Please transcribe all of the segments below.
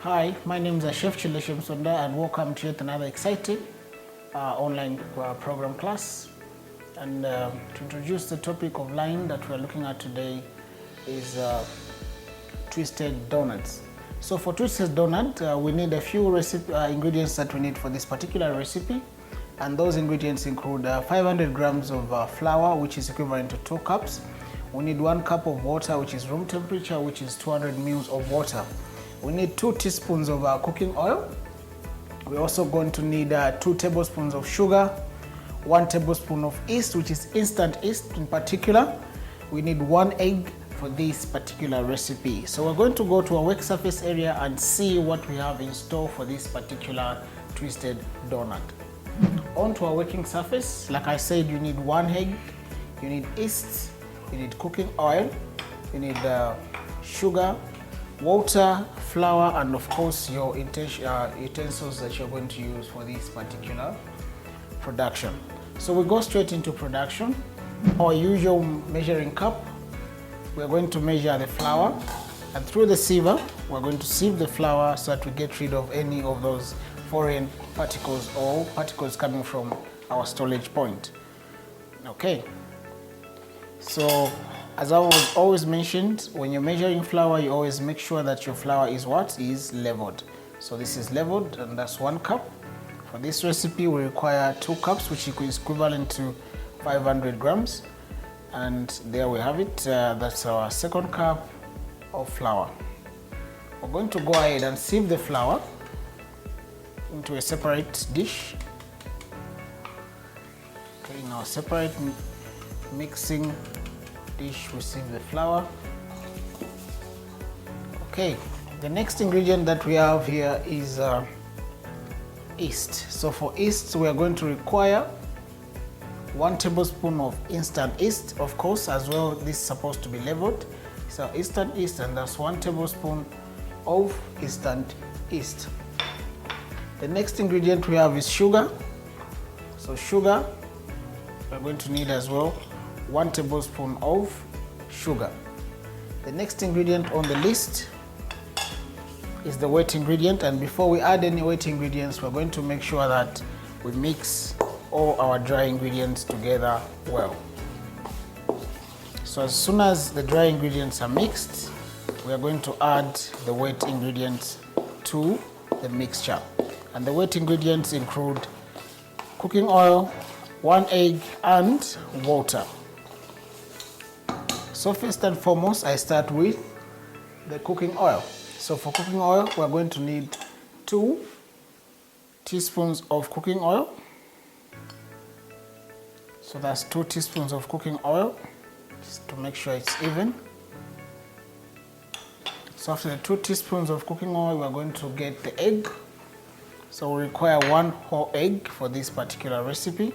Hi, my name is Chef Chileshim Sunda and welcome to yet another exciting online program class. And to introduce the topic of line that we are looking at today is twisted donuts. So for twisted donut, we need a few ingredients that we need for this particular recipe. And those ingredients include 500 grams of flour, which is equivalent to 2 cups. We need 1 cup of water, which is room temperature, which is 200 ml of water. We need 2 teaspoons of cooking oil. We're also going to need 2 tablespoons of sugar, 1 tablespoon of yeast, which is instant yeast in particular. We need 1 egg for this particular recipe. So we're going to go to our work surface area and see what we have in store for this particular twisted donut. Onto our working surface, like I said, you need 1 egg, you need yeast, you need cooking oil, you need sugar, water, flour, and of course your utensils that you're going to use for this particular production. So we go straight into production. Our usual measuring cup, we're going to measure the flour, and through the sieve we're going to sieve the flour so that we get rid of any of those foreign particles or particles coming from our storage point. Okay, so as I was always mentioned, when you're measuring flour, you always make sure that your flour is leveled. So this is leveled, and that's 1 cup. For this recipe, we require 2 cups, which is equivalent to 500 grams. And there we have it. That's our 2nd cup of flour. We're going to go ahead and sieve the flour into a separate dish. Okay, in our separate mixing dish, we sieve the flour. Okay, the next ingredient that we have here is yeast. So for yeast, we are going to require 1 tablespoon of instant yeast, of course, as well. This is supposed to be leveled. So instant yeast, and that's 1 tablespoon of instant yeast. The next ingredient we have is sugar. So sugar, we're going to need as well 1 tablespoon of sugar. The next ingredient on the list is the wet ingredient, and before we add any wet ingredients, we're going to make sure that we mix all our dry ingredients together well. So as soon as the dry ingredients are mixed, we are going to add the wet ingredients to the mixture. And the wet ingredients include cooking oil, 1 egg, and water. So first and foremost, I start with the cooking oil. So for cooking oil, we're going to need 2 teaspoons of cooking oil. So that's 2 teaspoons of cooking oil, just to make sure it's even. So after the 2 teaspoons of cooking oil, we're going to get the egg. So we require 1 whole egg for this particular recipe.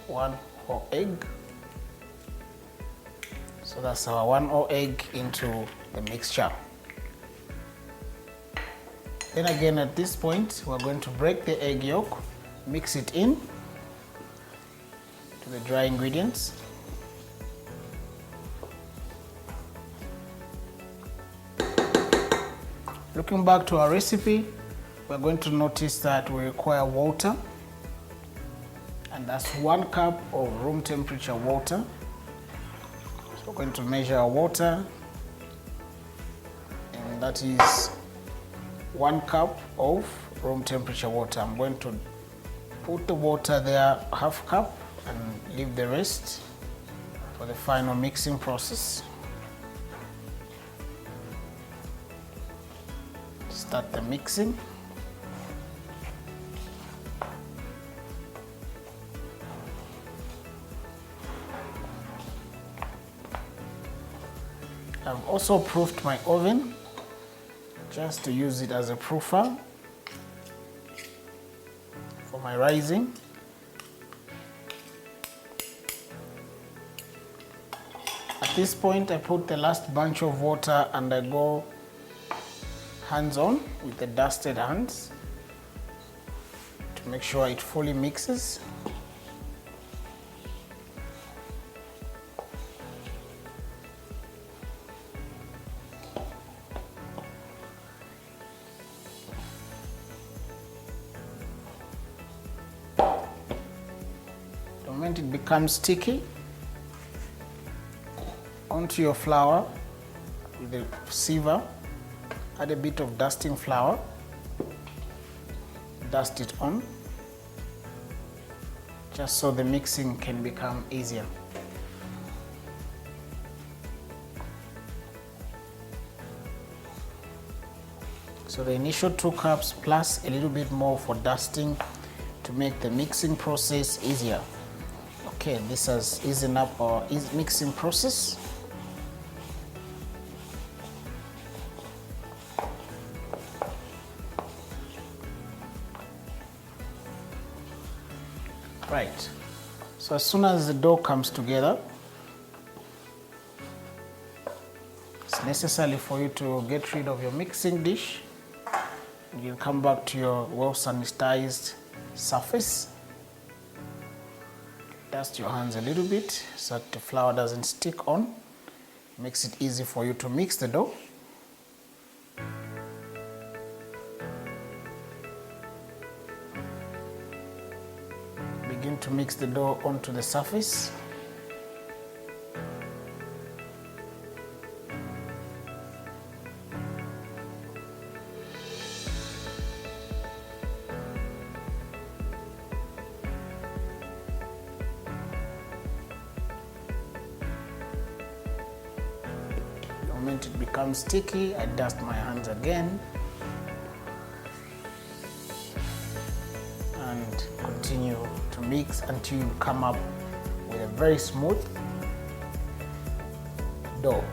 1 whole egg. So that's our 1 whole egg into the mixture. Then again, at this point, we're going to break the egg yolk, mix it in to the dry ingredients. Looking back to our recipe, we're going to notice that we require water, and that's 1 cup of room temperature water. So we're going to measure our water, and that is 1 cup of room temperature water. I'm going to put the water there, 1/2 cup, and leave the rest for the final mixing process. Start the mixing. I've also proofed my oven just to use it as a proofer for my rising. At this point, I put the last bunch of water and I go hands-on with the dusted hands to make sure it fully mixes. it becomes sticky, onto your flour with the sieve, add a bit of dusting flour, dust it on, just so the mixing can become easier. So the initial 2 cups plus a little bit more for dusting to make the mixing process easier. Okay, this has eased up our mixing process. Right, so as soon as the dough comes together, it's necessary for you to get rid of your mixing dish. You'll come back to your well sanitized surface. Dust your hands a little bit so that the flour doesn't stick on. Makes it easy for you to mix the dough. Begin to mix the dough onto the surface. The moment it becomes sticky, I dust my hands again and continue to mix until you come up with a very smooth dough.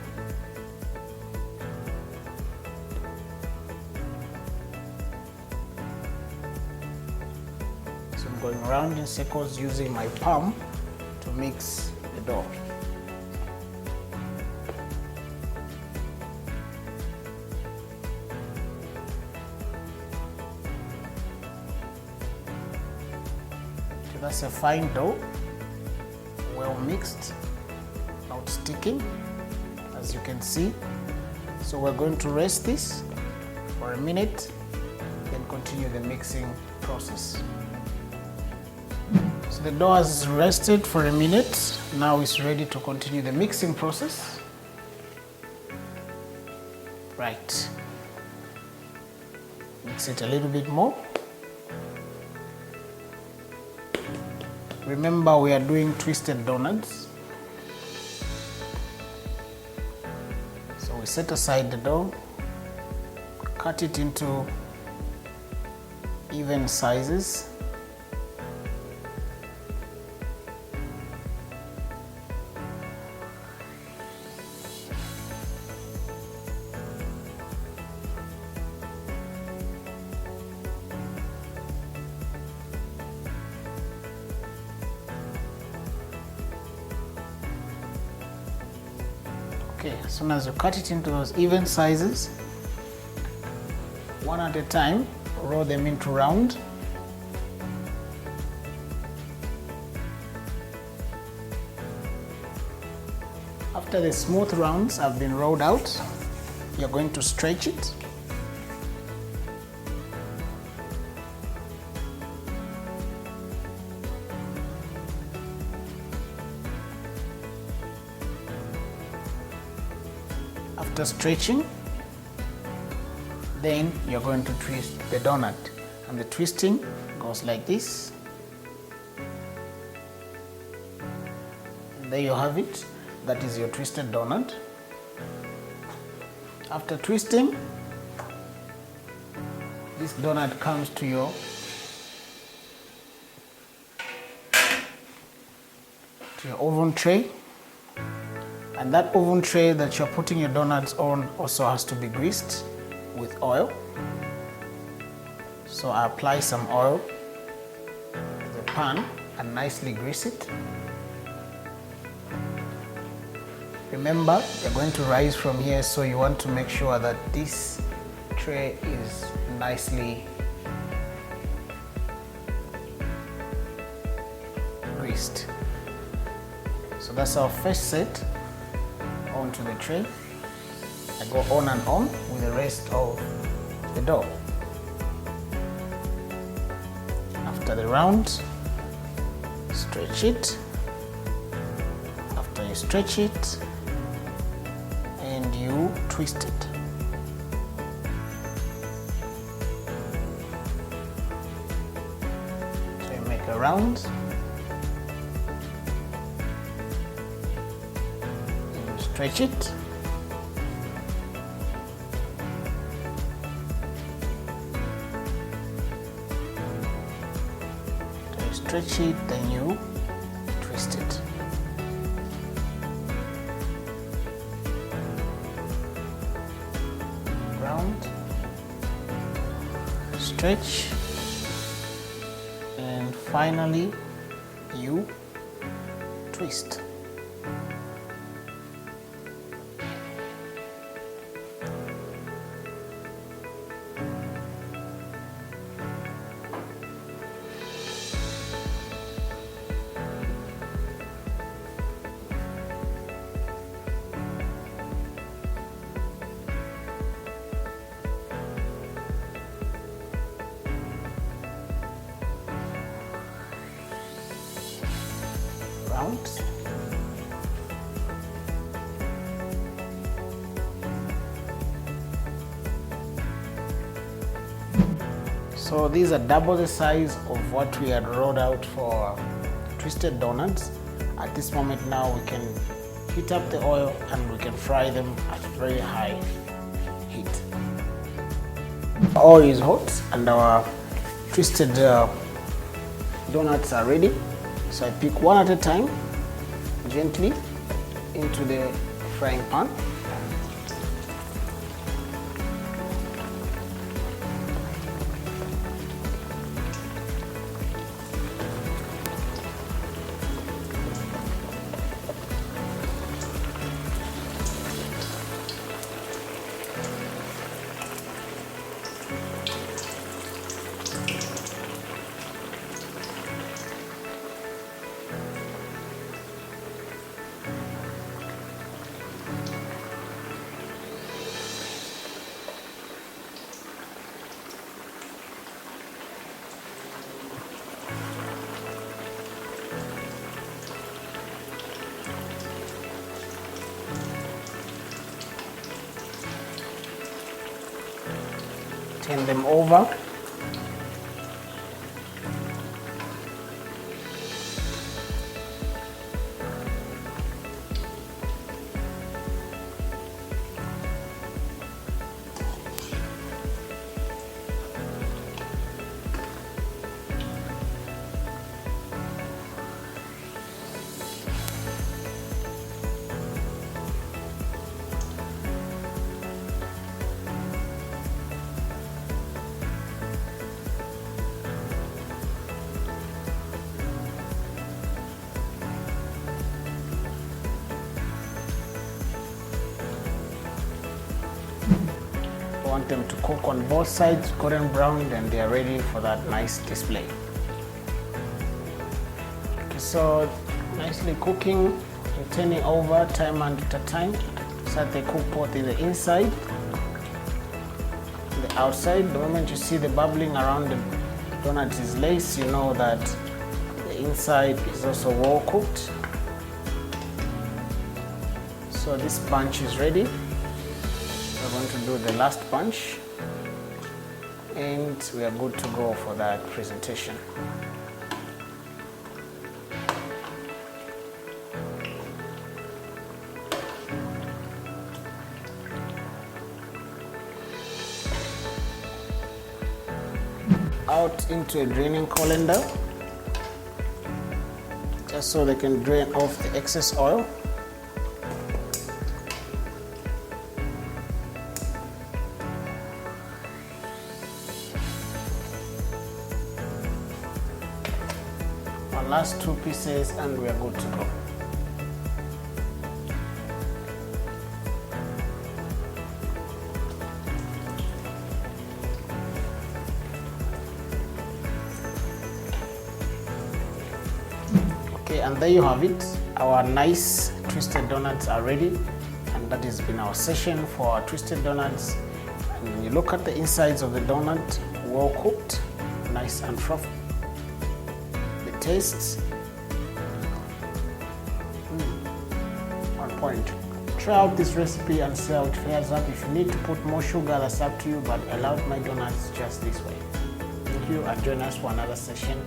So I'm going around in circles using my palm to mix the dough. That's a fine dough, well mixed, not sticking, as you can see. So we're going to rest this for a minute, then continue the mixing process. So the dough has rested for a minute. Now it's ready to continue the mixing process. Right. Mix it a little bit more. Remember, we are doing twisted donuts. So we set aside the dough, cut it into even sizes. Okay, as soon as you cut it into those even sizes, one at a time, roll them into round. After the smooth rounds have been rolled out, you're going to stretch it. After stretching, then you're going to twist the donut, and the twisting goes like this. And there you have it. That is your twisted donut. After twisting, this donut comes to your oven tray. And that oven tray that you're putting your donuts on also has to be greased with oil. So I apply some oil to the pan and nicely grease it. Remember, you're going to rise from here, so you want to make sure that this tray is nicely greased. So that's our first set. Onto the tray. I go on and on with the rest of the dough. After the round, stretch it, So you stretch it and you twist it. So you make a round. And stretch it. Stretch it, then you twist it. Round, stretch, and finally you twist. Rounds. So these are double the size of what we had rolled out for twisted donuts. At this moment now we can heat up the oil and we can fry them at very high heat. Our oil is hot and our twisted donuts are ready. So I pick one at a time, gently into the frying pan. Turn them over. Want them to cook on both sides, golden brown, then they are ready for that nice display. Okay, so nicely cooking and turning over time and at a time so that they cook both in the inside and the outside. The moment you see the bubbling around the donut is lace, you know that the inside is also well cooked. So this bunch is ready. We're going to do the last bunch and we are good to go for that presentation. Out into a draining colander just so they can drain off the excess oil. Our last two pieces and we are good to go. Okay, and there you have it. Our nice twisted donuts are ready, and that has been our session for our twisted donuts. And when you look at the insides of the donut, well cooked, nice and fluffy. The tastes, point. Try out this recipe and see how it fares up. If you need to put more sugar, that's up to you, but I love my donuts just this way. Thank you, and join us for another session.